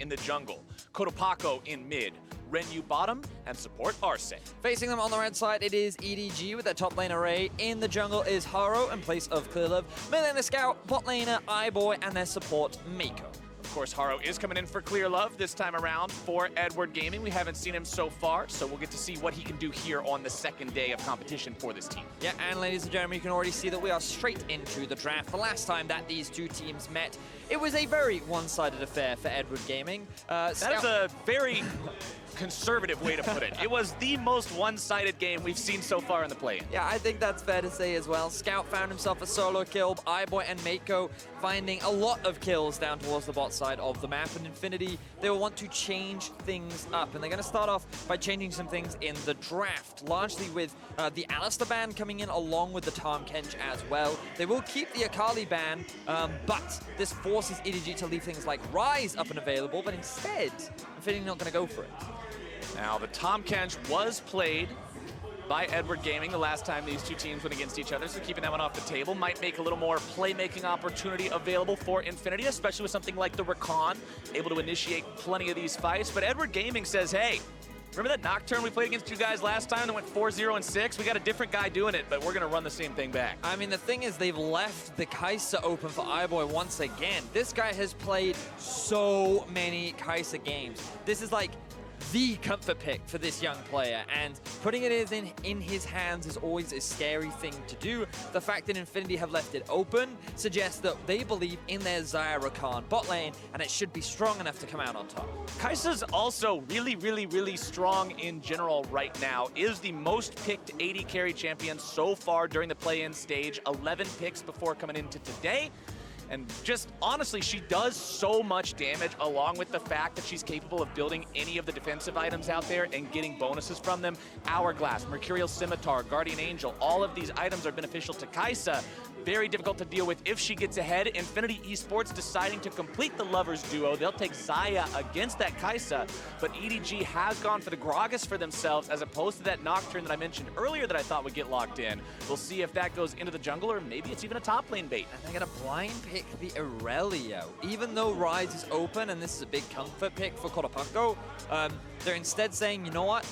in the jungle, Cotopaco in mid, Renyu bottom, and support Arce. Facing them on the red side, it is EDG with their top lane array. In the jungle is Haro in place of Clearlove. Mid laner Scout, bot laner iBoy, and their support Meiko. Of course, Haro is coming in for Clear Love this time around for Edward Gaming. We haven't seen him so far, so we'll get to see what he can do here on the second day of competition for this team. Yeah, and ladies and gentlemen, you can already see that we are straight into the draft. The last time that these two teams met, it was a very one-sided affair for Edward Gaming. That is a very conservative way to put it. It was the most one-sided game we've seen so far in the play-in. Yeah, I think that's fair to say as well. Scout found himself a solo kill. iBoy and Meiko finding a lot of kills down towards the bot side of the map. And Infinity, they will want to change things up. And they're going to start off by changing some things in the draft, largely with the Alistar ban coming in along with the Tahm Kench as well. They will keep the Akali ban, but this forces EDG to leave things like Rise up and available, but instead, Infinity not going to go for it. Now, the Tahm Kench was played by Edward Gaming the last time these two teams went against each other, so keeping that one off the table might make a little more playmaking opportunity available for Infinity, especially with something like the Rakan, able to initiate plenty of these fights. But Edward Gaming says, hey, remember that Nocturne we played against you guys last time that went 4-0-6? We got a different guy doing it, but we're going to run the same thing back. I mean, the thing is, they've left the Kaisa open for iBoy once again. This guy has played so many Kaisa games. This is like the comfort pick for this young player, and putting it in his hands is always a scary thing to do. The fact that Infinity have left it open suggests that they believe in their Xayah Rakan bot lane, and it should be strong enough to come out on top. Kaisa's also really strong in general right now. Is the most picked AD carry champion so far during the play-in stage. 11 picks before coming into today. And just honestly, she does so much damage, along with the fact that she's capable of building any of the defensive items out there and getting bonuses from them. Hourglass, Mercurial Scimitar, Guardian Angel, all of these items are beneficial to Kaisa. Very difficult to deal with if she gets ahead. Infinity eSports deciding to complete the lovers duo. They'll take Xayah against that Kaisa, but EDG has gone for the Gragas for themselves as opposed to that Nocturne that I mentioned earlier that I thought would get locked in. We'll see if that goes into the jungle or maybe it's even a top lane bait. And they're going to blind pick the Irelia. Even though Rise is open and this is a big comfort pick for Cotopaco, they're instead saying, you know what?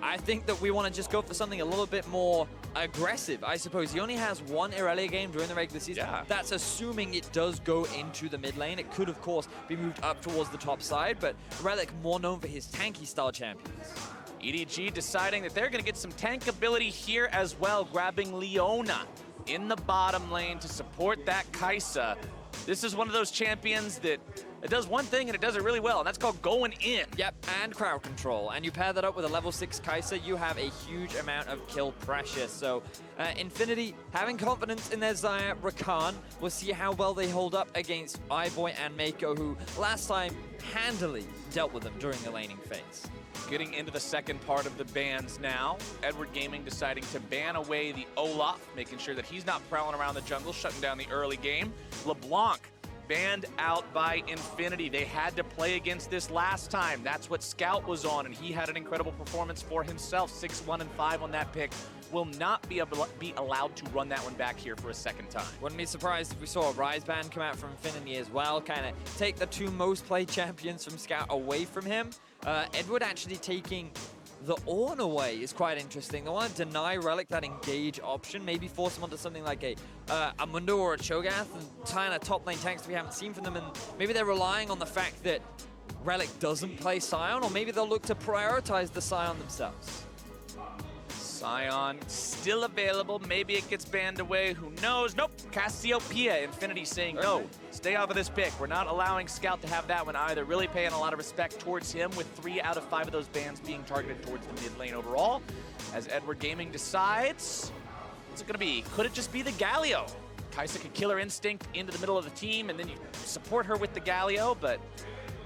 I think that we want to just go for something a little bit more aggressive, I suppose. He only has one Irelia game during the regular season. Yeah. That's assuming it does go into the mid lane. It could, of course, be moved up towards the top side, but Relic more known for his tanky style champions. EDG deciding that they're going to get some tank ability here as well, grabbing Leona in the bottom lane to support that Kaisa. This is one of those champions that it does one thing and it does it really well, and that's called going in. Yep, and crowd control. And you pair that up with a level 6 Kaisa, you have a huge amount of kill pressure. So Infinity having confidence in their Xayah Rakan. We'll see how well they hold up against iBoy and Meiko, who last time handily dealt with them during the laning phase. Getting into the second part of the bans now. Edward Gaming deciding to ban away the Olaf, making sure that he's not prowling around the jungle, shutting down the early game. LeBlanc banned out by Infinity. They had to play against this last time. That's what Scout was on, and he had an incredible performance for himself. 6-1-5 on that pick. Will not be allowed to run that one back here for a second time. Wouldn't be surprised if we saw a Rise ban come out from Infinity as well, kind of take the two most played champions from Scout away from him. Edward actually taking the Ornn away is quite interesting. They want to deny Relic that engage option, maybe force him onto something like a Mundo or a Cho'Gath and tying a top lane tanks we haven't seen from them, and maybe they're relying on the fact that Relic doesn't play Sion, or maybe they'll look to prioritize the Sion themselves. Sion still available. Maybe it gets banned away. Who knows? Nope. Cassiopeia. Infinity saying no. Stay off of this pick. We're not allowing Scout to have that one either. Really paying a lot of respect towards him, with 3 out of 5 of those bans being targeted towards the mid lane overall. As Edward Gaming decides, what's it going to be? Could it just be the Galio? Kaisa could Killer Instinct into the middle of the team, and then you support her with the Galio, but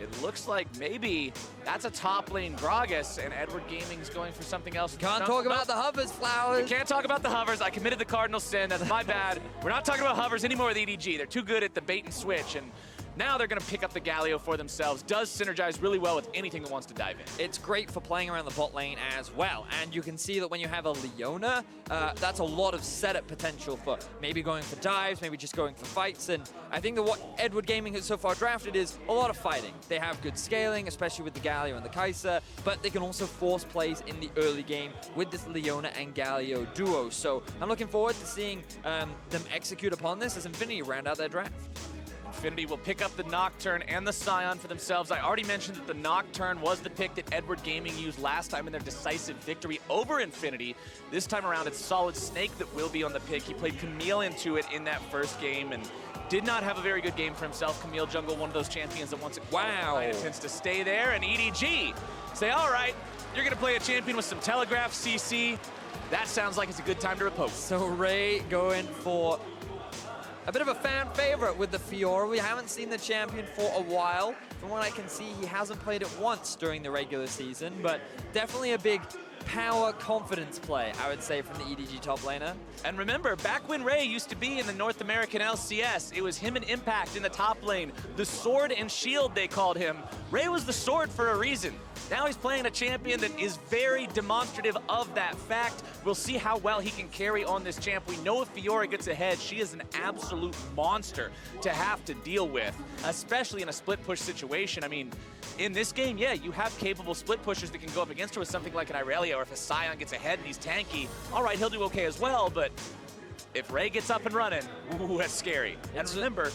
it looks like maybe that's a top lane Gragas, and Edward Gaming's going for something else. Can't talk about the hovers, Flowers. We can't talk about the hovers. I committed the cardinal sin. That's my bad. We're not talking about hovers anymore with EDG. They're too good at the bait and switch, and Now they're going to pick up the Galio for themselves. Does synergize really well with anything that wants to dive in. It's great for playing around the bot lane as well. And you can see that when you have a Leona, that's a lot of setup potential for maybe going for dives, maybe just going for fights. And I think that what Edward Gaming has so far drafted is a lot of fighting. They have good scaling, especially with the Galio and the Kaisa, but they can also force plays in the early game with this Leona and Galio duo. So I'm looking forward to seeing them execute upon this as Infinity round out their draft. Infinity will pick up the Nocturne and the Sion for themselves. I already mentioned that the Nocturne was the pick that Edward Gaming used last time in their decisive victory over Infinity. This time around, it's SolidSnake that will be on the pick. He played Camille into it in that first game and did not have a very good game for himself. Camille jungle, one of those champions that once it tends to stay there. And EDG say, all right, you're going to play a champion with some telegraph CC. That sounds like it's a good time to repose. So Ray going for a bit of a fan favorite with the Fiora. We haven't seen the champion for a while. From what I can see, he hasn't played it once during the regular season, but definitely a big power confidence play, I would say, from the EDG top laner. And remember, back when Ray used to be in the North American LCS, it was him and Impact in the top lane. The sword and shield, they called him. Ray was the sword for a reason. Now he's playing a champion that is very demonstrative of that fact. We'll see how well he can carry on this champ. We know if Fiora gets ahead, she is an absolute monster to have to deal with, especially in a split push situation. I mean, in this game, yeah, you have capable split pushers that can go up against her with something like an Irelia, or if a Sion gets ahead and he's tanky, all right, he'll do okay as well, but if Ray gets up and running, ooh, that's scary. And remember,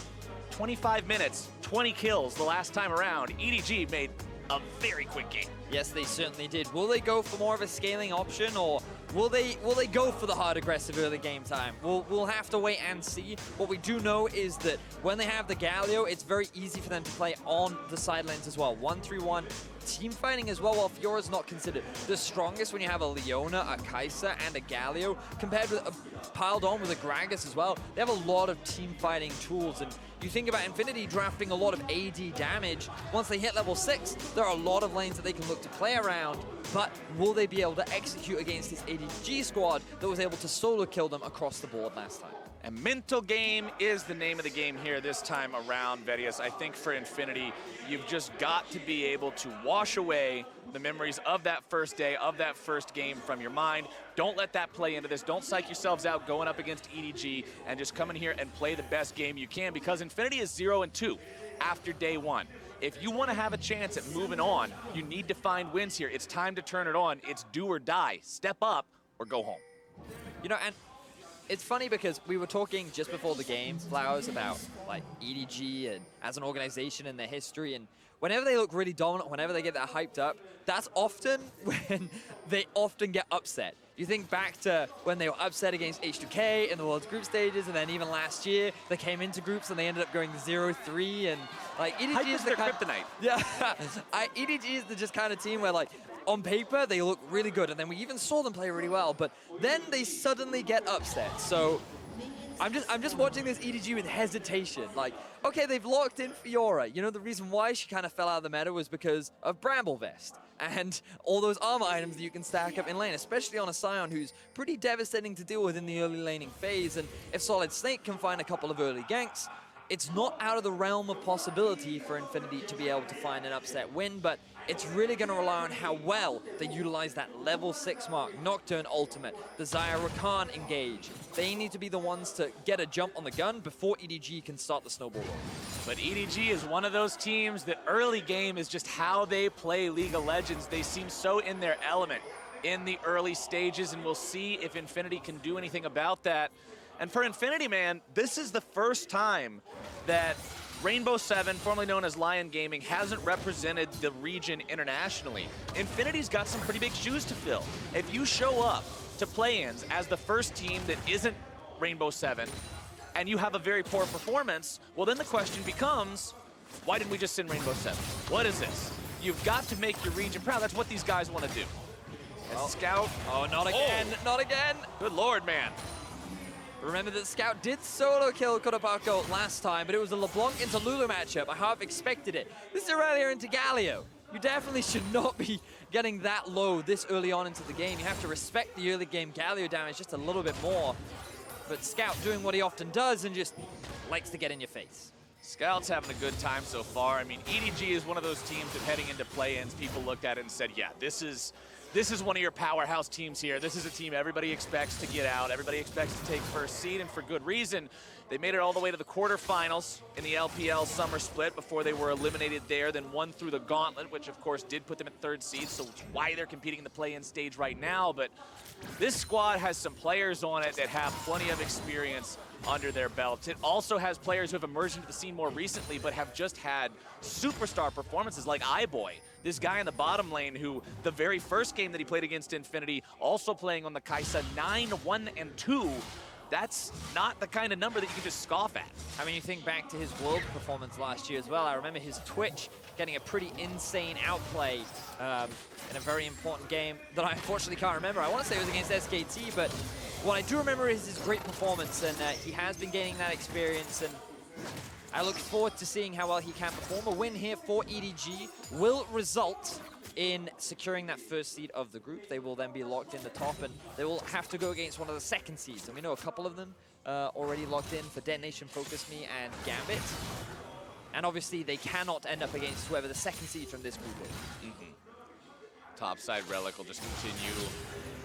25 minutes, 20 kills the last time around. EDG made a very quick game. Yes, they certainly did. Will they go for more of a scaling option, or will they go for the hard aggressive early game time? We'll have to wait and see. What we do know is that when they have the Galio, it's very easy for them to play on the side lanes as well. 1-3-1 team fighting as well, while Fiora's not considered the strongest when you have a Leona, a Kaisa, and a Galio, compared with piled on with a Gragas as well. They have a lot of team fighting tools, and you think about Infinity drafting a lot of AD damage. Once they hit level 6, there are a lot of lanes that they can look to play around, but will they be able to execute against this ADG squad that was able to solo kill them across the board last time? And mental game is the name of the game here this time around, Vedius. I think for Infinity, you've just got to be able to wash away the memories of that first day, of that first game from your mind. Don't let that play into this. Don't psych yourselves out going up against EDG, and just come in here and play the best game you can, because Infinity is 0-2 after day one. If you want to have a chance at moving on, you need to find wins here. It's time to turn it on. It's do or die. Step up or go home. You know, and it's funny because we were talking just before the game, Flowers, about like EDG and as an organization and their history, and whenever they look really dominant, whenever they get that hyped up, that's often when they often get upset. You think back to when they were upset against H2K in the World's group stages, and then even last year, they came into groups and they ended up going 0-3, and like EDG is the kind kryptonite. Yeah, EDG is the just kind of team where like, on paper, they look really good, and then we even saw them play really well, but then they suddenly get upset. So I'm just watching this EDG with hesitation. Like, okay, they've locked in Fiora. You know, the reason why she kind of fell out of the meta was because of Bramble Vest and all those armor items that you can stack up in lane, especially on a Sion who's pretty devastating to deal with in the early laning phase. And if SolidSnake can find a couple of early ganks, it's not out of the realm of possibility for Infinity to be able to find an upset win, but it's really going to rely on how well they utilize that level 6 mark, Nocturne ultimate, the Xayah Rakan engage. They need to be the ones to get a jump on the gun before EDG can start the snowball roll. But EDG is one of those teams that early game is just how they play League of Legends. They seem so in their element in the early stages, and we'll see if Infinity can do anything about that. And for Infinity, man, this is the first time that Rainbow 7, formerly known as Lion Gaming, hasn't represented the region internationally. Infinity's got some pretty big shoes to fill. If you show up to play-ins as the first team that isn't Rainbow 7, and you have a very poor performance, well then the question becomes, why didn't we just send Rainbow 7? What is this? You've got to make your region proud. That's what these guys want to do. Well, Scout. Oh, not again, not again. Good Lord, man. Remember that Scout did solo kill Cotopaco last time, but it was a LeBlanc into Lulu matchup. I half expected it. This is Irelia into Galio. You definitely should not be getting that low this early on into the game. You have to respect the early game Galio damage just a little bit more. But Scout doing what he often does and just likes to get in your face. Scout's having a good time so far. I mean, EDG is one of those teams that heading into play-ins, people looked at it and said, yeah, this is one of your powerhouse teams here. This is a team everybody expects to get out. Everybody expects to take first seed, and for good reason. They made it all the way to the quarterfinals in the LPL summer split before they were eliminated there, then won through the gauntlet, which of course did put them at 3rd seed, so it's why they're competing in the play-in stage right now. But this squad has some players on it that have plenty of experience under their belts. It also has players who have emerged into the scene more recently, but have just had superstar performances like iBoy. This guy in the bottom lane who, the very first game that he played against Infinity, also playing on the Kaisa 9-1-2. That's not the kind of number that you can just scoff at. I mean, you think back to his World performance last year as well. I remember his Twitch getting a pretty insane outplay in a very important game that I unfortunately can't remember. I want to say it was against SKT, but what I do remember is his great performance, and he has been gaining that experience, and I look forward to seeing how well he can perform. A win here for EDG will result in securing that 1st seed of the group. They will then be locked in the top, and they will have to go against one of the 2nd seeds. And we know a couple of them already locked in for Detonation, Focus Me, and Gambit. And obviously, they cannot end up against whoever the 2nd seed from this group is. Topside Relic will just continue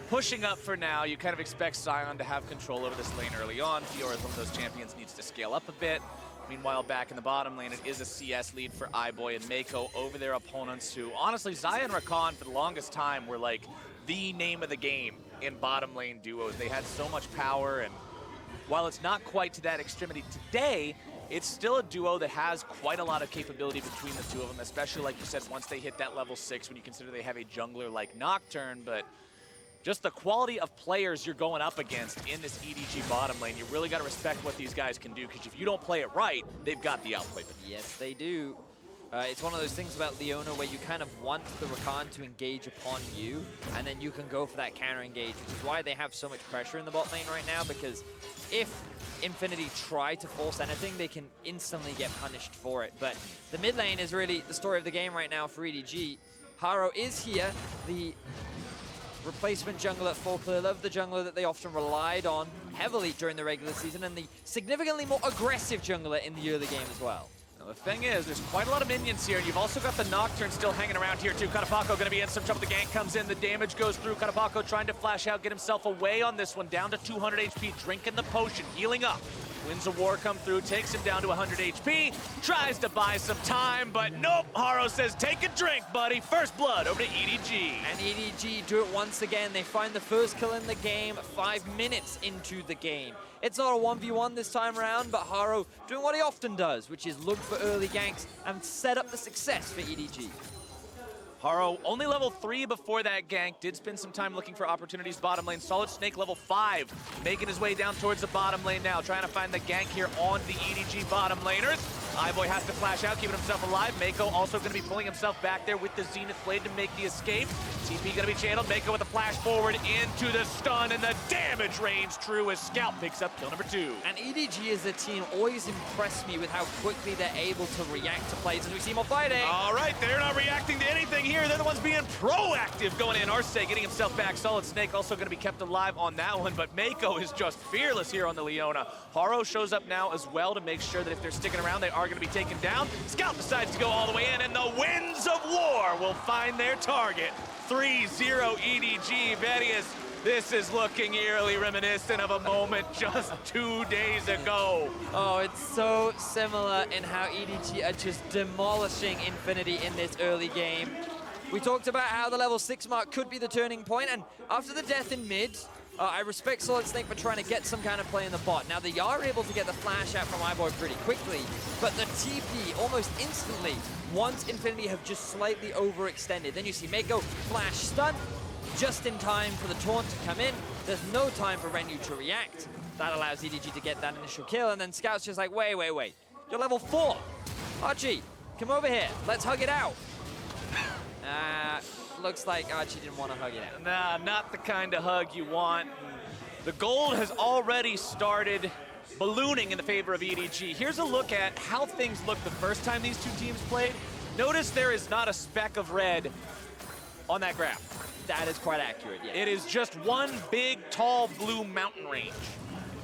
pushing up for now. You kind of expect Sion to have control over this lane early on. Fiora is one of those champions, needs to scale up a bit. Meanwhile, back in the bottom lane, it is a CS lead for iBoy and Meiko over their opponents who, honestly, Xayah and Rakan for the longest time were like the name of the game in bottom lane duos. They had so much power, and while it's not quite to that extremity today, it's still a duo that has quite a lot of capability between the two of them, especially, like you said, once they hit that level 6, when you consider they have a jungler like Nocturne. But just the quality of players you're going up against in this EDG bottom lane, you really got to respect what these guys can do, because if you don't play it right, they've got the outplay. Yes, they do. It's one of those things about Leona where you kind of want the Rakan to engage upon you, and then you can go for that counter engage, which is why they have so much pressure in the bot lane right now, because if Infinity try to force anything, they can instantly get punished for it. But the mid lane is really the story of the game right now for EDG. Haro is here, the replacement jungler for Clear Love, the jungler that they often relied on heavily during the regular season, and the significantly more aggressive jungler in the early game as well. Now, the thing is, there's quite a lot of minions here. You've also got the Nocturne still hanging around here too. Cotopaco going to be in some trouble. The gank comes in, the damage goes through. Cotopaco trying to flash out, get himself away on this one, down to 200 HP, drinking the potion, healing up. Wins a war come through, takes him down to 100 HP, tries to buy some time, but nope. Haro says, take a drink, buddy. First blood over to EDG. And EDG do it once again. They find the first kill in the game 5 minutes into the game. It's not a 1v1 this time around, but Haro doing what he often does, which is look for early ganks and set up the success for EDG. Haro only level 3 before that gank, did spend some time looking for opportunities bottom lane. SolidSnake level 5, making his way down towards the bottom lane now, trying to find the gank here on the EDG bottom laners. iBoy has to flash out, keeping himself alive. Meiko also going to be pulling himself back there with the Zenith Blade to make the escape. TP going to be channeled. Meiko with a flash forward into the stun, and the damage range true as Scout picks up kill number 2. And EDG as a team always impressed me with how quickly they're able to react to plays as we see more fighting. All right, they're not reacting to anything here. They're the ones being proactive going in. Arce getting himself back. SolidSnake also going to be kept alive on that one, but Meiko is just fearless here on the Leona. Haro shows up now as well to make sure that if they're sticking around, they are going to be taken down. Scout decides to go all the way in, and the winds of war will find their target. 3-0 EDG. Vedius, this is looking eerily reminiscent of a moment just 2 days ago. Oh, it's so similar in how EDG are just demolishing Infinity in this early game. We talked about how the level 6 mark could be the turning point, and after the death in mid, I respect SolidSnake for trying to get some kind of play in the bot. Now, they are able to get the flash out from iBoy pretty quickly, but the TP almost instantly, once Infinity have just slightly overextended. Then you see Meiko flash stun, just in time for the taunt to come in. There's no time for Renyu to react. That allows EDG to get that initial kill, and then Scout's just like, wait. You're level 4. Archie, come over here. Let's hug it out. Looks like Archie didn't want to hug it out. Nah, not the kind of hug you want. The gold has already started ballooning in the favor of EDG. Here's a look at how things looked the first time these two teams played. Notice there is not a speck of red on that graph. That is quite accurate, yeah. It is just one big, tall, blue mountain range.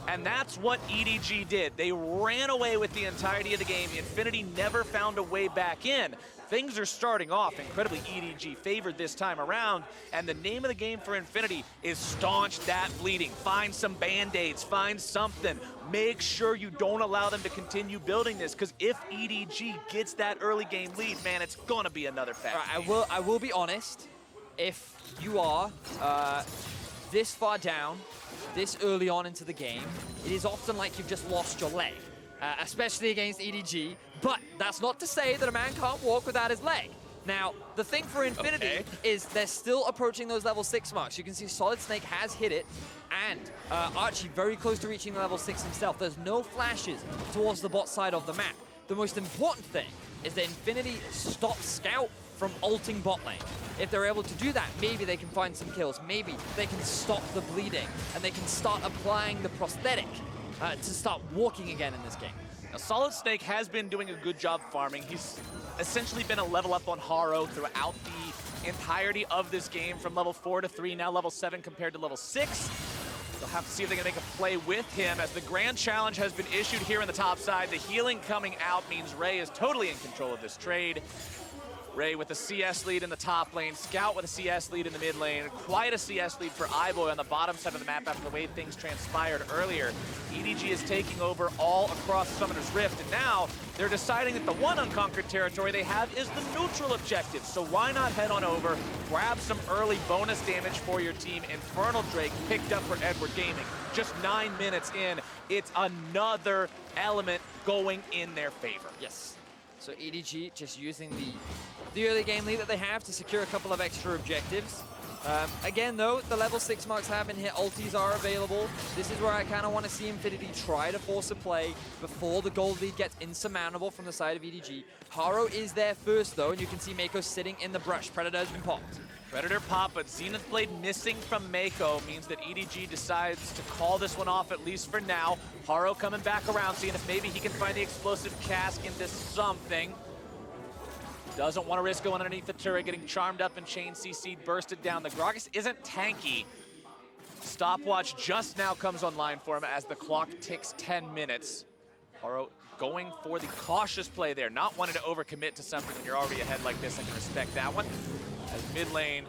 And that's what EDG did. They ran away with the entirety of the game. Infinity never found a way back in. Things are starting off incredibly EDG favored this time around, and the name of the game for Infinity is staunch that bleeding. Find some Band-Aids, find something. Make sure you don't allow them to continue building this, because if EDG gets that early game lead, man, it's gonna be another fast game. I will be honest, if you are this far down, this early on into the game, it is often like you've just lost your leg, especially against EDG. But that's not to say that a man can't walk without his leg. Now, the thing for Infinity is they're still approaching those level 6 marks. You can see SolidSnake has hit it, and Arce very close to reaching level 6 himself. There's no flashes towards the bot side of the map. The most important thing is that Infinity stops Scout from ulting bot lane. If they're able to do that, maybe they can find some kills. Maybe they can stop the bleeding, and they can start applying the prosthetic to start walking again in this game. Now, SolidSnake has been doing a good job farming. He's essentially been a level up on Haro throughout the entirety of this game, from level 4 to 3, now level 7 compared to level 6. They'll have to see if they can make a play with him, as the grand challenge has been issued here in the top side. The healing coming out means Ray is totally in control of this trade. Ray with a CS lead in the top lane, Scout with a CS lead in the mid lane, quite a CS lead for iBoy on the bottom side of the map after the way things transpired earlier. EDG is taking over all across Summoner's Rift, and now they're deciding that the one unconquered territory they have is the neutral objective. So why not head on over, grab some early bonus damage for your team. Infernal Drake picked up for Edward Gaming. Just 9 minutes in, it's another element going in their favor. Yes. So EDG just using the early game lead that they have to secure a couple of extra objectives. Again, though, the level 6 marks have been hit. Ultis are available. This is where I kind of want to see Infinity try to force a play before the gold lead gets insurmountable from the side of EDG. Haro is there first, though, and you can see Meiko sitting in the brush. Predator has been popped. Predator pop, but Zenith Blade missing from Meiko means that EDG decides to call this one off, at least for now. Haro coming back around, seeing if maybe he can find the explosive cask into something. Doesn't want to risk going underneath the turret, getting charmed up and chain CC'd, bursted down. The Gragas isn't tanky. Stopwatch just now comes online for him as the clock ticks 10 minutes. Haro going for the cautious play there, not wanting to overcommit to something when you're already ahead like this. I can respect that one. As mid lane,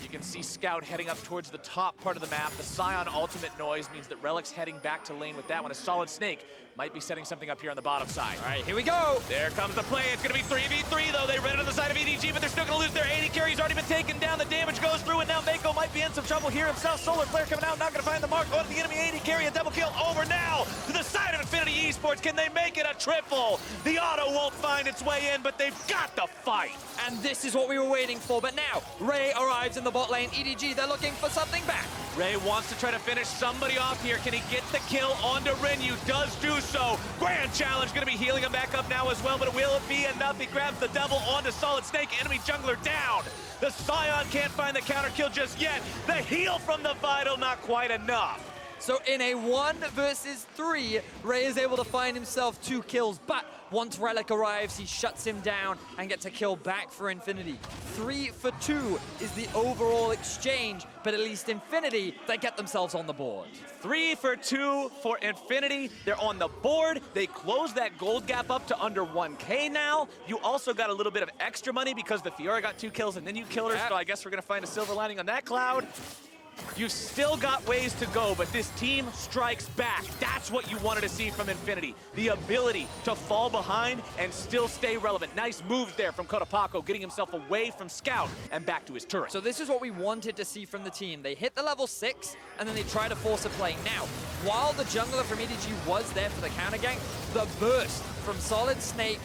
you can see Scout heading up towards the top part of the map. The Sion ultimate noise means that Relic's heading back to lane with that one. A SolidSnake might be setting something up here on the bottom side. All right, here we go. There comes the play. It's going to be 3v3, though. They ran it on the side of EDG, but they're still going to lose their AD carry. He's already been taken down. The damage goes through, and now Meiko might be in some trouble here himself. Solar Flare coming out, not going to find the mark. Oh, the enemy AD carry, a double kill over now to the side of Infinity eSports. Can they make it a triple? The auto won't find its way in, but they've got the fight. And this is what we were waiting for, but now Ray arrives in the bot lane. EDG, they're looking for something back. Ray wants to try to finish somebody off here. Can he get the kill onto Renyu? Does do so. Grand challenge going to be healing him back up now as well, but will it be enough? He grabs the double onto SolidSnake. Enemy jungler down. The Sion can't find the counter kill just yet. The heal from the Vital, not quite enough. So in a 1 versus 3, Ray is able to find himself 2 kills, but once Relic arrives, he shuts him down and gets a kill back for Infinity. 3 for 2 is the overall exchange, but at least Infinity, they get themselves on the board. 3 for 2 for Infinity. They're on the board. They close that gold gap up to under 1K now. You also got a little bit of extra money because the Fiora got 2 kills and then you killed her, so I guess we're going to find a silver lining on that cloud. You've still got ways to go, but this team strikes back. That's what you wanted to see from Infinity. The ability to fall behind and still stay relevant. Nice moves there from Cotopaco, getting himself away from Scout and back to his turret. So this is what we wanted to see from the team. They hit the level 6, and then they try to force a play. Now, while the jungler from EDG was there for the counter gank, the burst from SolidSnake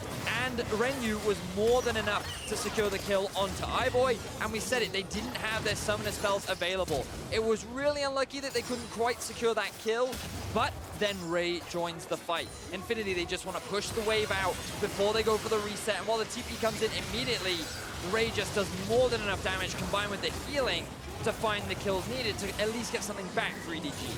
and Renyu was more than enough to secure the kill onto iBoy, and we said it, they didn't have their summoner spells available. It was really unlucky that they couldn't quite secure that kill, but then Ray joins the fight. Infinity, they just want to push the wave out before they go for the reset, and while the TP comes in immediately, Ray just does more than enough damage combined with the healing to find the kills needed to at least get something back for EDG.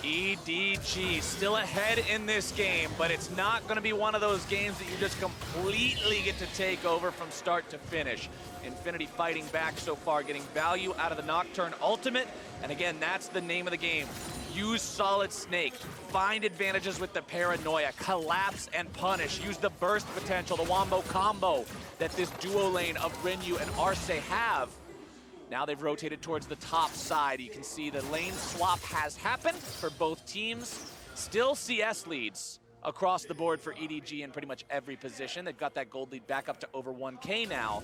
EDG still ahead in this game, but it's not going to be one of those games that you just completely get to take over from start to finish. Infinity fighting back so far, getting value out of the Nocturne ultimate, and again, that's the name of the game. use SolidSnake, find advantages with the paranoia, collapse and punish, use the burst potential, the wombo combo that this duo lane of Renyu and Arce have. Now they've rotated towards the top side. You can see the lane swap has happened for both teams. Still CS leads across the board for EDG in pretty much every position. They've got that gold lead back up to over 1K now.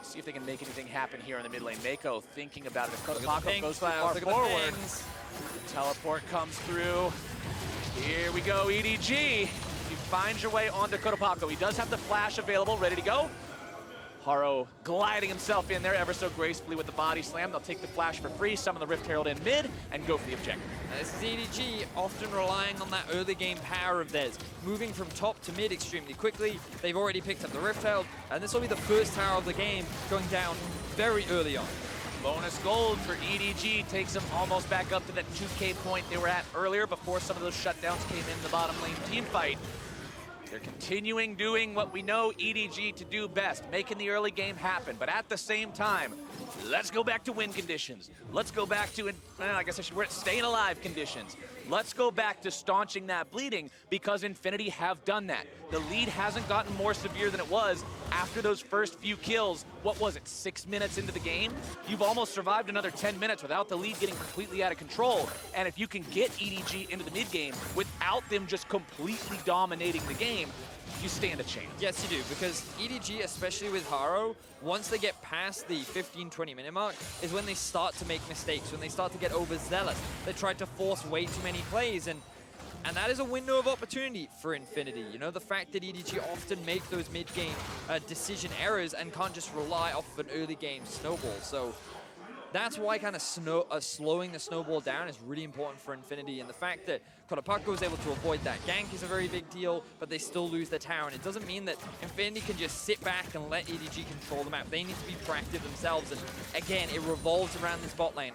See if they can make anything happen here in the mid lane. Meiko thinking about it. If Cotopaco goes too far forward, the teleport comes through. Here we go, EDG. You find your way onto Cotopaco. He does have the flash available, ready to go. Haro gliding himself in there ever so gracefully with the body slam. They'll take the flash for free, summon the Rift Herald in mid, and go for the objective. Now this is EDG, often relying on that early game power of theirs, moving from top to mid extremely quickly. They've already picked up the Rift Herald, and this will be the first tower of the game going down very early on. Bonus gold for EDG takes them almost back up to that 2K point they were at earlier before some of those shutdowns came in the bottom lane team fight. They're continuing doing what we know EDG to do best, making the early game happen. But at the same time, let's go back to win conditions. Let's go back to, I guess we're at staying alive conditions. Let's go back to staunching that bleeding because Infinity have done that. The lead hasn't gotten more severe than it was after those first few kills. What was it, 6 minutes into the game? You've almost survived another 10 minutes without the lead getting completely out of control. And if you can get EDG into the mid game without them just completely dominating the game, you stand a chance. Yes, you do, because EDG, especially with Haro, once they get past the 15-20 minute mark, is when they start to make mistakes, when they start to get overzealous. They try to force way too many plays, and that is a window of opportunity for Infinity. You know, the fact that EDG often make those mid-game decision errors and can't just rely off of an early game snowball. So that's why kind of slowing the snowball down is really important for Infinity, and the fact that Cotopaco was able to avoid that gank is a very big deal, but they still lose their tower, and it doesn't mean that Infinity can just sit back and let EDG control the map. They need to be proactive themselves, and again, it revolves around this bot lane.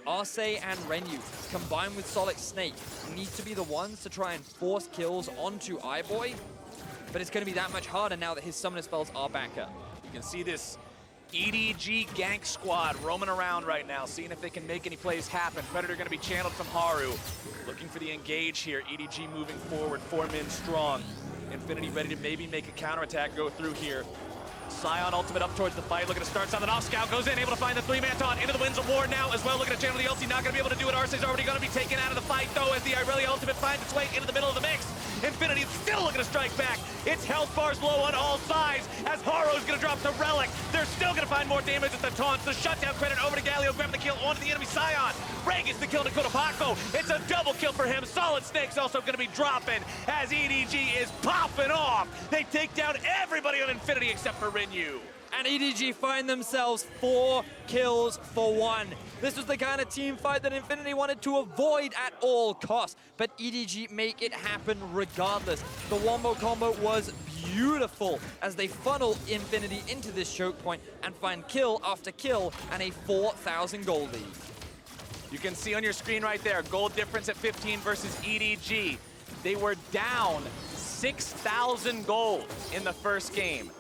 Arce and Renyu, combined with SolidSnake, need to be the ones to try and force kills onto iBoy, but it's going to be that much harder now that his summoner spells are back up. You can see this EDG gank squad roaming around right now, seeing if they can make any plays happen. Predator going to be channeled from Haru. Looking for the engage here. EDG moving forward, 4 men strong. Infinity ready to maybe make a counterattack go through here. Sion ultimate up towards the fight, looking to start something off. Scout goes in, able to find the 3-man taunt into the Winds of War now as well. Looking to channel the ulti, not going to be able to do it. Arce's already going to be taken out of the fight though as the Irelia ultimate finds its way into the middle of the mix. Infinity still looking to strike back. Its health bar's low on all sides as Haro's going to drop the Relic. They're still going to find more damage with the taunts. The shutdown credit over to Galio, grabbing the kill onto the enemy Sion. Ray gets the kill to Cotopaco. It's a double kill for him. SolidSnake's also going to be dropping as EDG is popping off. They take down everybody on Infinity except for Renyu. And EDG find themselves 4 kills for 1. This was the kind of team fight that Infinity wanted to avoid at all costs, but EDG make it happen regardless. The wombo combo was beautiful as they funnel Infinity into this choke point and find kill after kill and a 4,000 gold lead. You can see on your screen right there, gold difference at 15 versus EDG. They were down 6,000 gold in the first game.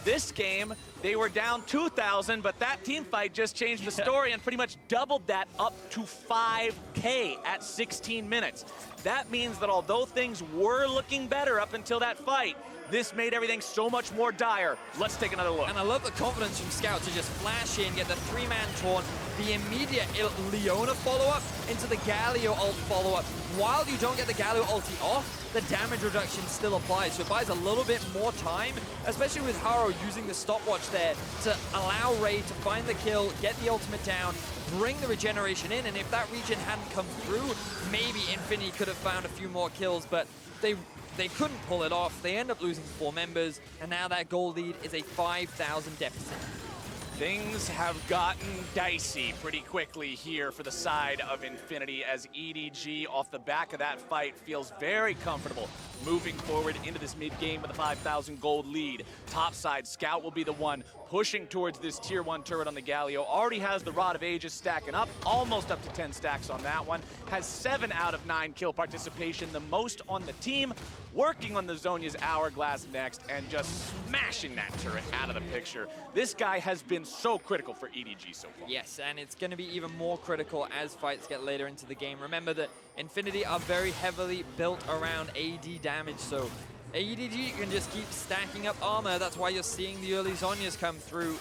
This game, they were down 2,000, but that team fight just changed the story and pretty much doubled that up to 5K at 16 minutes. That means that although things were looking better up until that fight, this made everything so much more dire. Let's take another look. And I love the confidence from Scout to just flash in, get the 3-man taunt, the immediate Leona follow-up into the Galio ult follow-up. While you don't get the Galio ulti off, the damage reduction still applies, so it buys a little bit more time, especially with Haro using the stopwatch there to allow Ray to find the kill, get the ultimate down, bring the regeneration in, and if that regen hadn't come through, maybe Infinity could have found a few more kills, but they couldn't pull it off. They end up losing 4 members, and now that goal lead is a 5,000 deficit. Things have gotten dicey pretty quickly here for the side of Infinity as EDG, off the back of that fight, feels very comfortable moving forward into this mid-game with a 5,000 gold lead. Topside, Scout will be the one pushing towards this tier 1 turret on the Galio. Already has the Rod of Ages stacking up, almost up to 10 stacks on that one. Has 7 out of 9 kill participation, the most on the team. working on the Zhonya's Hourglass next, and just smashing that turret out of the picture. This guy has been so critical for EDG so far. Yes, and it's going to be even more critical as fights get later into the game. Remember that Infinity are very heavily built around AD damage, so EDG can just keep stacking up armor. That's why you're seeing the early Zhonyas come through.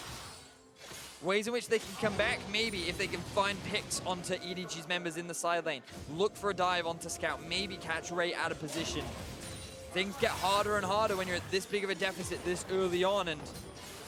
Ways in which they can come back, maybe if they can find picks onto EDG's members in the side lane. Look for a dive onto Scout, maybe catch Ray out of position. Things get harder and harder when you're at this big of a deficit this early on, and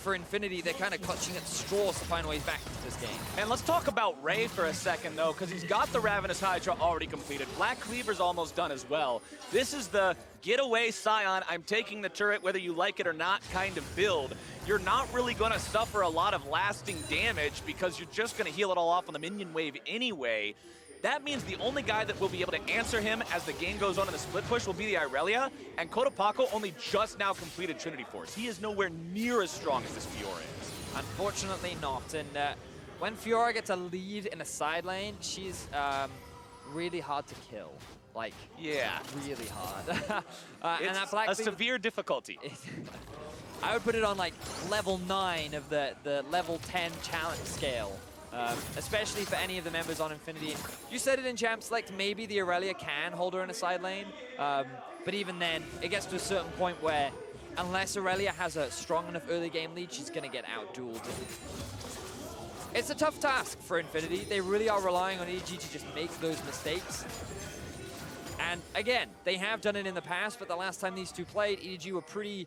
for Infinity, they're kind of clutching at straws to find ways back into this game. And let's talk about Ray for a second, though, because he's got the Ravenous Hydra already completed. Black Cleaver's almost done as well. This is the get away, Sion, I'm taking the turret whether you like it or not kind of build. You're not really going to suffer a lot of lasting damage because you're just going to heal it all off on the minion wave anyway. That means the only guy that will be able to answer him as the game goes on in the split push will be the Irelia, and Cotopaco only just now completed Trinity Force. He is nowhere near as strong as this Fiora is. Unfortunately not, and when Fiora gets a lead in a side lane, she's really hard to kill. Like, yeah, really hard. It's and that Black a severe difficulty. I would put it on like level 9 of the level 10 challenge scale. Especially for any of the members on Infinity. You said it in Champ Select, maybe the Irelia can hold her in a side lane, but even then, it gets to a certain point where unless Irelia has a strong enough early game lead, she's going to get out-dueled. It's a tough task for Infinity. They really are relying on EDG to just make those mistakes. And again, they have done it in the past, but the last time these two played, EDG were pretty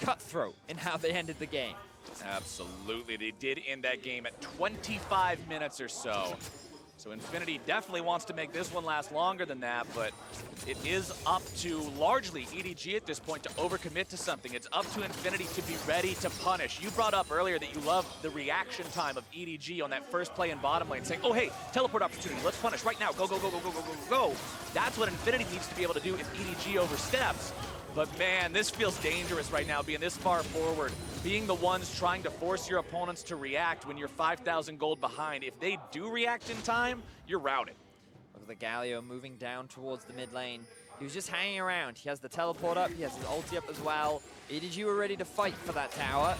cutthroat in how they ended the game. Absolutely, they did end that game at 25 minutes or so. So Infinity definitely wants to make this one last longer than that, but it is up to largely EDG at this point to overcommit to something. It's up to Infinity to be ready to punish. You brought up earlier that you love the reaction time of EDG on that first play in bottom lane, saying, oh hey, teleport opportunity, let's punish right now, go, go, go, go, go, go, go, go. That's what Infinity needs to be able to do if EDG oversteps. But man, this feels dangerous right now, being this far forward, being the ones trying to force your opponents to react when you're 5,000 gold behind. If they do react in time, you're routed. Look at the Galio moving down towards the mid lane. He was just hanging around. He has the teleport up, he has his ulti up as well. EDG were ready to fight for that tower,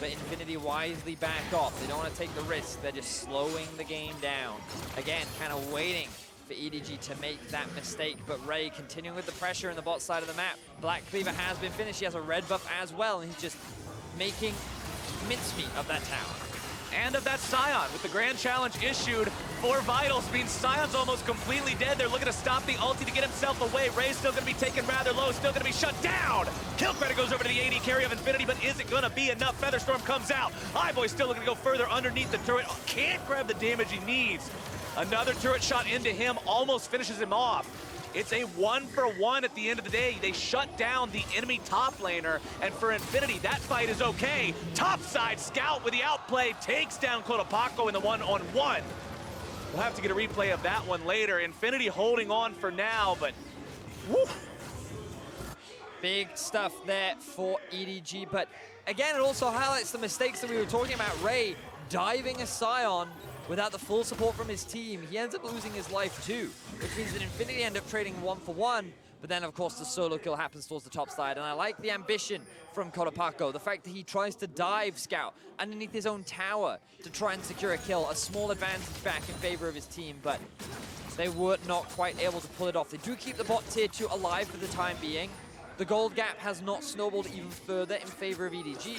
but Infinity wisely back off. They don't want to take the risk, they're just slowing the game down. Again, kind of waiting for EDG to make that mistake, but Ray continuing with the pressure in the bot side of the map. Black Cleaver has been finished, he has a red buff as well, and he's just making mincemeat of that tower. And of that Sion, with the grand challenge issued for Vitals, means Sion's almost completely dead. They're looking to stop the ulti to get himself away. Ray's still going to be taken rather low, still going to be shut down. Kill credit goes over to the AD carry of Infinity, but is it going to be enough? Featherstorm comes out. iBoy still looking to go further underneath the turret. Can't grab the damage he needs. Another turret shot into him almost finishes him off. It's a 1-for-1 at the end of the day. They shut down the enemy top laner, and for Infinity, that fight is okay. Topside Scout with the outplay takes down Cotopaco in the one-on-one. We'll have to get a replay of that one later. Infinity holding on for now, but woo. Big stuff there for EDG, but again, it also highlights the mistakes that we were talking about. Ray diving a Sion without the full support from his team. He ends up losing his life too, which means that Infinity end up trading 1-for-1, but then of course the solo kill happens towards the top side, and I like the ambition from Cotopaco, the fact that he tries to dive Scout underneath his own tower to try and secure a kill, a small advantage back in favor of his team, but they were not quite able to pull it off. They do keep the bot tier 2 alive for the time being. The gold gap has not snowballed even further in favor of EDG,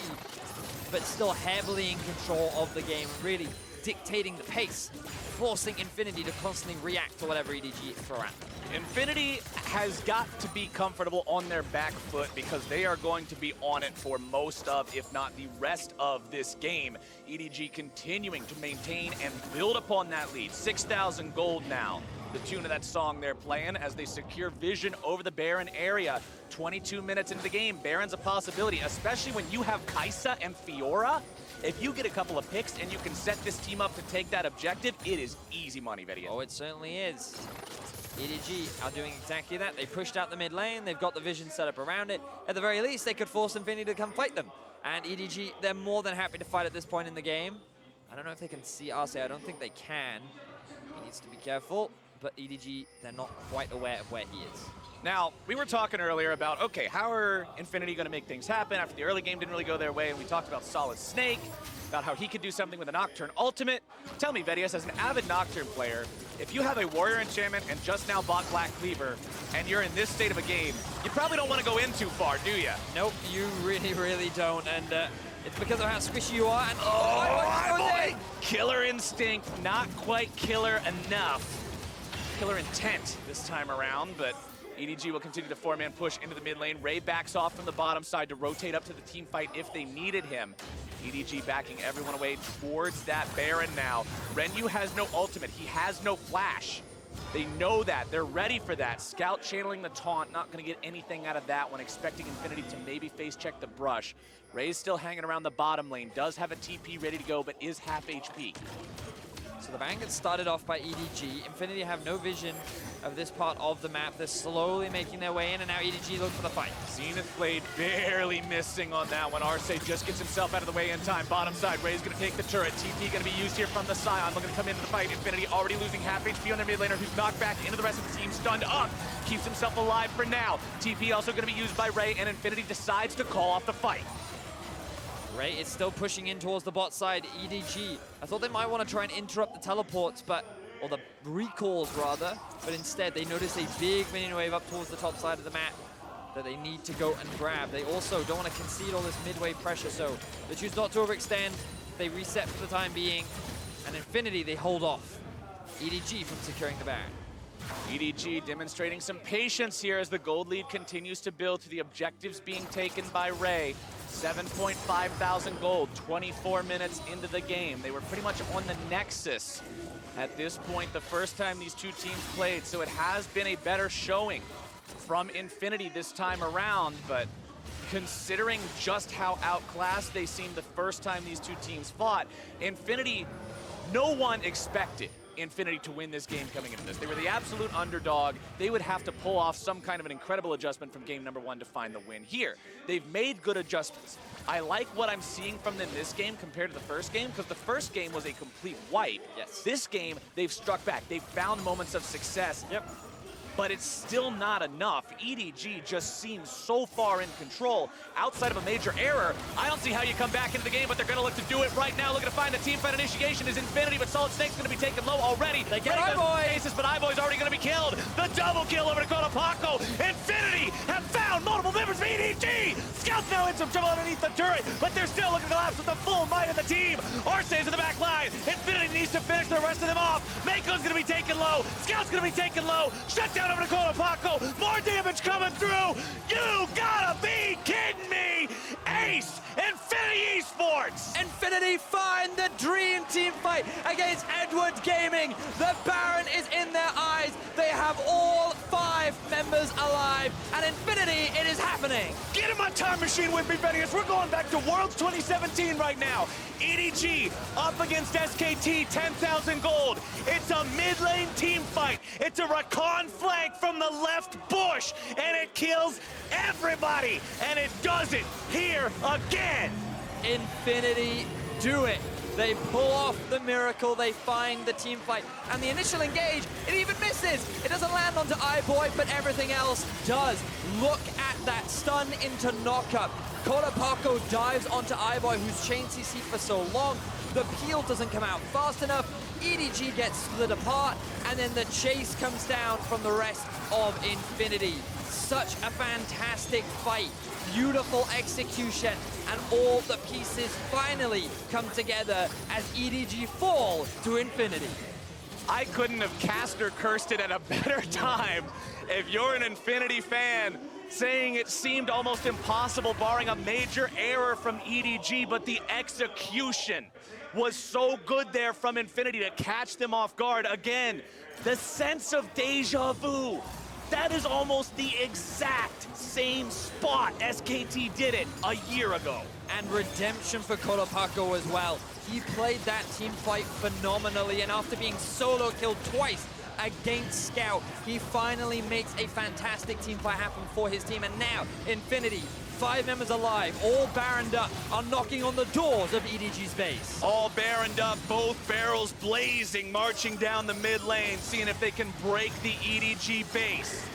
but still heavily in control of the game, really dictating the pace, forcing Infinity to constantly react to whatever EDG throw at them. Infinity has got to be comfortable on their back foot because they are going to be on it for most of, if not the rest of this game. EDG continuing to maintain and build upon that lead. 6,000 gold now. The tune of that song they're playing as they secure vision over the Baron area. 22 minutes into the game, Baron's a possibility, especially when you have Kaisa and Fiora. If you get a couple of picks and you can set this team up to take that objective, it is easy money, Vedius. Oh, it certainly is. EDG are doing exactly that. They pushed out the mid lane, they've got the vision set up around it. At the very least, they could force Infinity to come fight them. And EDG, they're more than happy to fight at this point in the game. I don't know if they can see Arce, I don't think they can. He needs to be careful, but EDG, they're not quite aware of where he is. Now, we were talking earlier about, okay, how are Infinity going to make things happen after the early game didn't really go their way, and we talked about SolidSnake, about how he could do something with a Nocturne ultimate. Tell me, Vedius, as an avid Nocturne player, if you have a Warrior Enchantment and just now bought Black Cleaver, and you're in this state of a game, you probably don't want to go in too far, do you? Nope, you really, really don't, and it's because of how squishy you are, and iBoy! Killer Instinct, not quite killer enough. Killer Intent this time around, but EDG will continue the four-man push into the mid lane. Ray backs off from the bottom side to rotate up to the team fight if they needed him. EDG backing everyone away towards that Baron now. Renyu has no ultimate. He has no flash. They know that. They're ready for that. Scout channeling the taunt. Not going to get anything out of that one. Expecting Infinity to maybe face check the brush. Ray's still hanging around the bottom lane. Does have a TP ready to go, but is half HP. So the ban gets started off by EDG. Infinity have no vision of this part of the map. They're slowly making their way in, and now EDG look for the fight. Zenith Blade barely missing on that one. Arce just gets himself out of the way in time. Bottom side, Ray's going to take the turret. TP going to be used here from the Sion. Looking to come into the fight. Infinity already losing half HP on their mid laner, who's knocked back into the rest of the team. Stunned up. Keeps himself alive for now. TP also going to be used by Ray, and Infinity decides to call off the fight. Ray is still pushing in towards the bot side. EDG, I thought they might want to try and interrupt the teleports, or the recalls rather, but instead they notice a big minion wave up towards the top side of the map that they need to go and grab. They also don't want to concede all this mid-wave pressure, so they choose not to overextend. They reset for the time being, and Infinity, they hold off EDG from securing the Baron. EDG demonstrating some patience here as the gold lead continues to build to the objectives being taken by Ray. 7.5 thousand gold, 24 minutes into the game. They were pretty much on the Nexus at this point the first time these two teams played, so it has been a better showing from Infinity this time around, but considering just how outclassed they seemed the first time these two teams fought, Infinity, no one expected Infinity to win this game coming into this. They were the absolute underdog. They would have to pull off some kind of an incredible adjustment from game number one to find the win here. They've made good adjustments. I like what I'm seeing from them this game compared to the first game, because the first game was a complete wipe. Yes. This game, they've struck back. They've found moments of success. Yep. But it's still not enough. EDG just seems so far in control. Outside of a major error, I don't see how you come back into the game, but they're going to look to do it right now. Looking to find the team fight initiation is Infinity, but SolidSnake's going to be taken low already. They get iBoy! But iBoy's already going to be killed. The double kill over to Cotopaco. Infinity have found multiple members of EDG. Scout's now in some trouble underneath the turret, but they're still looking to collapse with the full might of the team. Arce's in the back line. Infinity needs to finish the rest of them off. Meiko's going to be taken low. Scout's going to be taken low. Shut down over to Cotopaco. More damage coming through. You gotta be kidding me. Ace, Infinity eSports. Infinity find the dream team fight against Edwards Gaming. The Baron is in their eyes. They have all 5 members alive, and Infinity, it is happening. Get in my time machine with me, Vedius. We're going back to Worlds 2017 right now. EDG up against SKT, 10,000 gold. It's a mid-lane team fight. It's a Rakan flank from the left bush, and it kills everybody, and it does it here again. Infinity do it. They pull off the miracle, they find the team fight, and the initial engage, it even misses. It doesn't land onto iBoy, but everything else does. Look at that stun into knockup. Cotopaco dives onto iBoy, who's chain CC for so long. The peel doesn't come out fast enough. EDG gets split apart, and then the chase comes down from the rest of Infinity. Such a fantastic fight. Beautiful execution, and all the pieces finally come together as EDG fall to Infinity. I couldn't have cast or cursed it at a better time. If you're an Infinity fan, saying it seemed almost impossible barring a major error from EDG, but the execution was so good there from Infinity to catch them off guard. Again, the sense of deja vu. That is almost the exact same spot SKT did it a year ago. And redemption for Cotopaco as well. He played that team fight phenomenally, and after being solo killed twice against Scout, he finally makes a fantastic team fight happen for his team. And now, Infinity, 5 members alive, all baroned up, are knocking on the doors of EDG's base. All baroned up, both barrels blazing, marching down the mid lane, seeing if they can break the EDG base.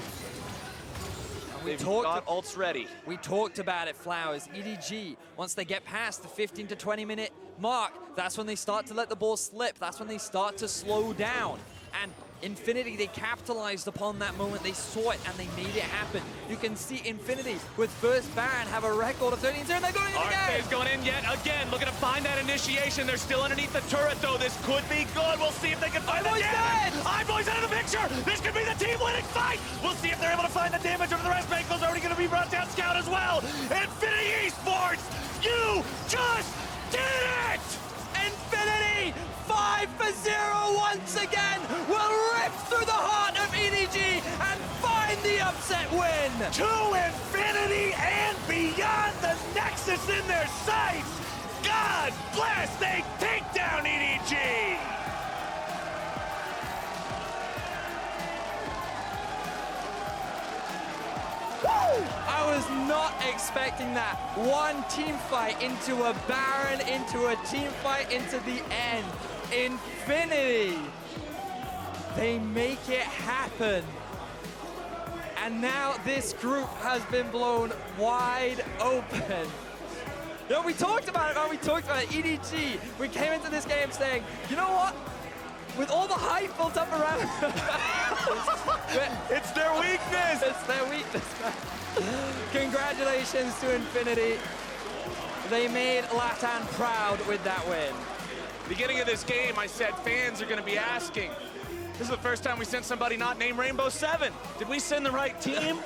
They've got ults ready. We talked about it, Flowers. EDG, once they get past the 15 to 20 minute mark, that's when they start to let the ball slip. That's when they start to slow down. And Infinity, they capitalized upon that moment. They saw it and they made it happen. You can see Infinity with first Baron have a record of 13-0 and they're going in again. Arce is going in yet again, looking to find that initiation. They're still underneath the turret though. This could be good. We'll see if they can find the damage. iBoy's out of the picture. This could be the team winning fight. We'll see if they're able to find the damage over the rest. Meiko's already going to be brought down. Scout as well. Infinity eSports, you just did it! Infinity 5-0 once again will rip through the heart of EDG and find the upset win. To infinity and beyond, the Nexus in their sights. God bless, they take down EDG. I was not expecting that. One team fight into a Baron, into a team fight into the end. Infinity, they make it happen. And now this group has been blown wide open. You know, we talked about it, man. We talked about it. EDG, we came into this game saying, you know what? With all the hype built up around it's their weakness. It's their weakness, man. Congratulations to Infinity. They made Latin proud with that win. Beginning of this game, I said fans are going to be asking, this is the first time we sent somebody not named Rainbow 7. Did we send the right team?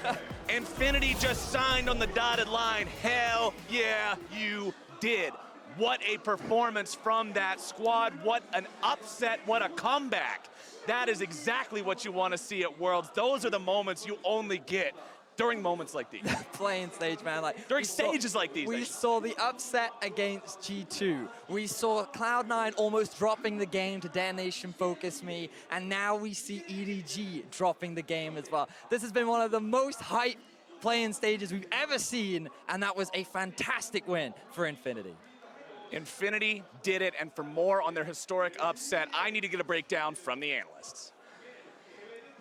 Infinity just signed on the dotted line. Hell yeah, you did. What a performance from that squad. What an upset, what a comeback. That is exactly what you want to see at Worlds. Those are the moments you only get during moments like these. Playing stage, man. Like during stages like these. We saw the upset against G2. We saw Cloud9 almost dropping the game to Damnation Focus Me, and now we see EDG dropping the game as well. This has been one of the most hyped playing stages we've ever seen, and that was a fantastic win for Infinity. Infinity did it, and for more on their historic upset, I need to get a breakdown from the analysts.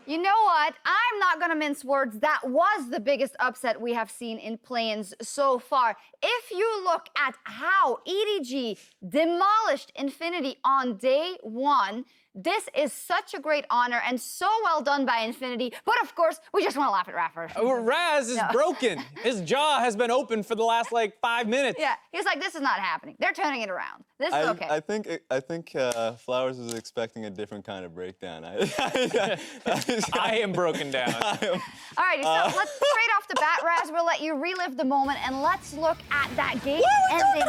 You know what? I'm not going to mince words. That was the biggest upset we have seen in play-ins so far. If you look at how EDG demolished Infinity on day one, this is such a great honor and so well done by Infinity. But of course, we just want to laugh at Rapper. Raz is broken. His jaw has been open for the last like 5 minutes. Yeah, he's like, this is not happening. They're turning it around. This is okay. I think Flowers was expecting a different kind of breakdown. I am broken down. All right, so let's straight off the bat, Raz, we'll let you relive the moment and let's look at that game ending.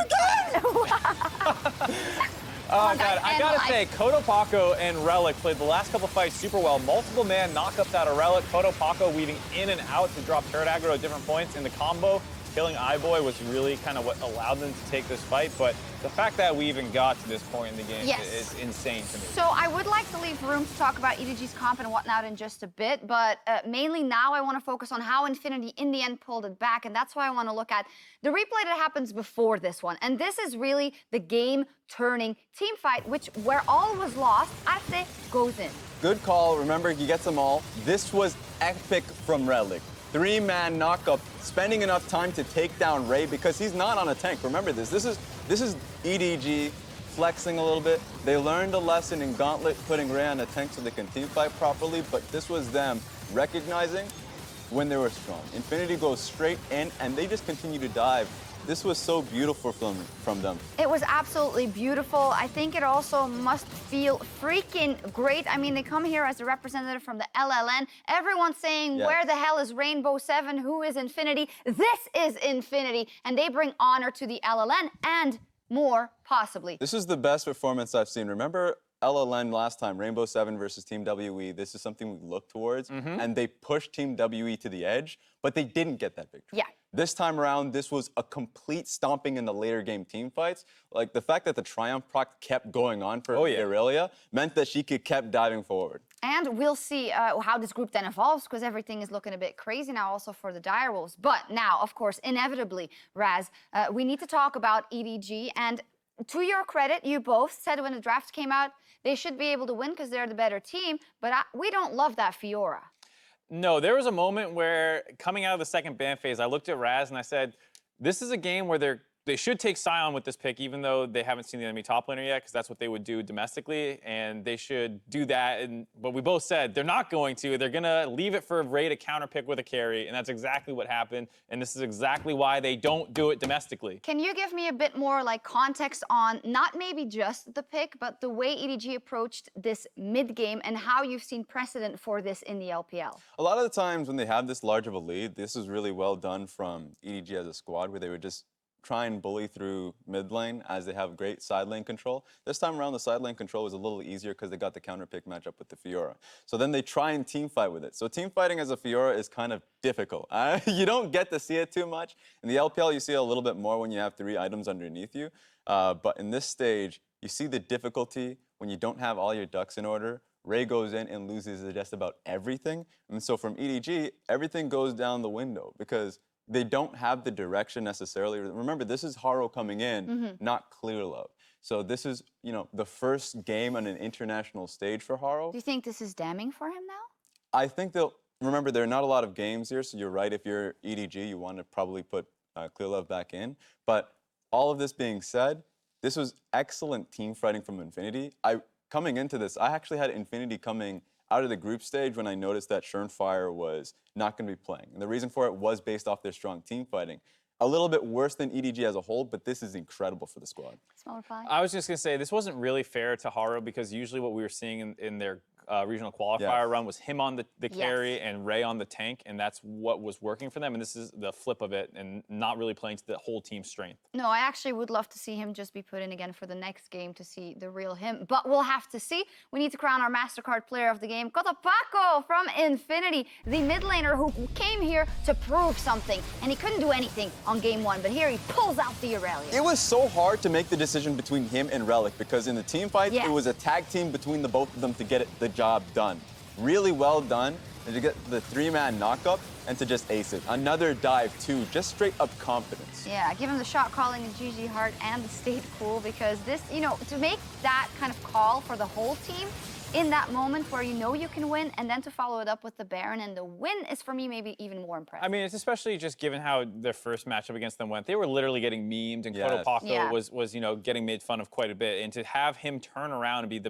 Oh, God, I gotta say, Cotopaco and Relic played the last couple fights super well. Multiple man knockups out of Relic. Cotopaco weaving in and out to drop turret aggro at different points in the combo. Killing iBoy was really kind of what allowed them to take this fight, but the fact that we even got to this point in the game is insane to me. So I would like to leave room to talk about EDG's comp and whatnot in just a bit, but mainly now I want to focus on how Infinity in the end pulled it back, and that's why I want to look at the replay that happens before this one. And this is really the game-turning team fight, where all was lost, Arce goes in. Good call. Remember, he gets them all. This was epic from Relic. 3-man knockup, spending enough time to take down Ray because he's not on a tank. Remember this. This is EDG flexing a little bit. They learned a lesson in Gauntlet, putting Ray on a tank so they can team fight properly, but this was them recognizing when they were strong. Infinity goes straight in, and they just continue to dive. This was so beautiful from them. It was absolutely beautiful. I think it also must feel freaking great. I mean, they come here as a representative from the LLN. Everyone's saying, where the hell is Rainbow 7? Who is Infinity? This is Infinity. And they bring honor to the LLN and more, possibly. This is the best performance I've seen. Remember LLN last time, Rainbow 7 versus Team WE. This is something we look towards. And they pushed Team WE to the edge, but they didn't get that victory. Yeah. This time around, this was a complete stomping in the later game team fights. Like, the fact that the Triumph proc kept going on for Irelia meant that she kept diving forward. And we'll see how this group then evolves, because everything is looking a bit crazy now also for the Direwolves. But now, of course, inevitably, Raz, we need to talk about EDG. And to your credit, you both said when the draft came out, they should be able to win because they're the better team. But we don't love that Fiora. No, there was a moment where coming out of the second ban phase, I looked at Raz and I said, this is a game where they should take Sion with this pick, even though they haven't seen the enemy top laner yet, because that's what they would do domestically, and they should do that. But we both said they're not going to. They're going to leave it for Ray to counterpick with a carry, and that's exactly what happened, and this is exactly why they don't do it domestically. Can you give me a bit more like context on not maybe just the pick, but the way EDG approached this mid-game and how you've seen precedent for this in the LPL? A lot of the times when they have this large of a lead, this is really well done from EDG as a squad, where they would just try and bully through mid lane as they have great side lane control. This time around, the side lane control was a little easier because they got the counter pick matchup with the Fiora. So then they try and team fight with it. So team fighting as a Fiora is kind of difficult. You don't get to see it too much. In the LPL, you see it a little bit more when you have 3 items underneath you. But in this stage, you see the difficulty when you don't have all your ducks in order. Ray goes in and loses just about everything. And so from EDG, everything goes down the window because they don't have the direction necessarily. Remember, this is Haro coming in, not Clear Love. So this is, you know, the first game on an international stage for Haro. Do you think this is damning for him now? I think remember, there are not a lot of games here, so you're right. If you're EDG, you want to probably put Clear Love back in. But all of this being said, this was excellent team fighting from Infinity. Coming into this, I actually had Infinity coming out of the group stage when I noticed that Schernfire was not going to be playing. And the reason for it was based off their strong team fighting. A little bit worse than EDG as a whole, but this is incredible for the squad. Small reply. I was just going to say, this wasn't really fair to Haro because usually what we were seeing in their regional qualifier run was him on the carry and Ray on the tank, and that's what was working for them. And this is the flip of it and not really playing to the whole team's strength. No, I actually would love to see him just be put in again for the next game to see the real him. But we'll have to see. We need to crown our MasterCard player of the game, Cotopaco from Infinity, the mid laner who came here to prove something. And he couldn't do anything on game 1, but here he pulls out the Irelia. It was so hard to make the decision between him and Relic because in the team fight, it was a tag team between the both of them to get the job done. Really well done. And to get the 3-man knock-up and to just ace it. Another dive, too. Just straight up confidence. Yeah, give him the shot calling and GG heart and the stayed cool because this, you know, to make that kind of call for the whole team in that moment where you know you can win and then to follow it up with the Baron and the win is for me maybe even more impressive. I mean, it's especially just given how their first matchup against them went. They were literally getting memed and Cotopaco was, you know, getting made fun of quite a bit. And to have him turn around and be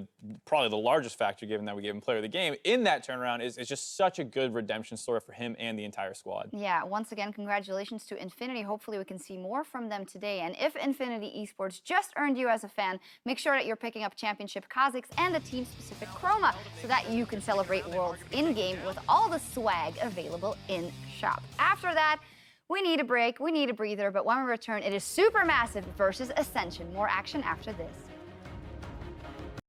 probably the largest factor given that we gave him player of the game in that turnaround is just such a good redemption story for him and the entire squad. Yeah, once again, congratulations to Infinity. Hopefully we can see more from them today. And if Infinity Esports just earned you as a fan, make sure that you're picking up Championship Kha'Zix and the team-specific Chroma so that you can celebrate Worlds in-game with all the swag available in shop. After that, we need a break, we need a breather, but when we return, it is Supermassive versus Ascension. More action after this.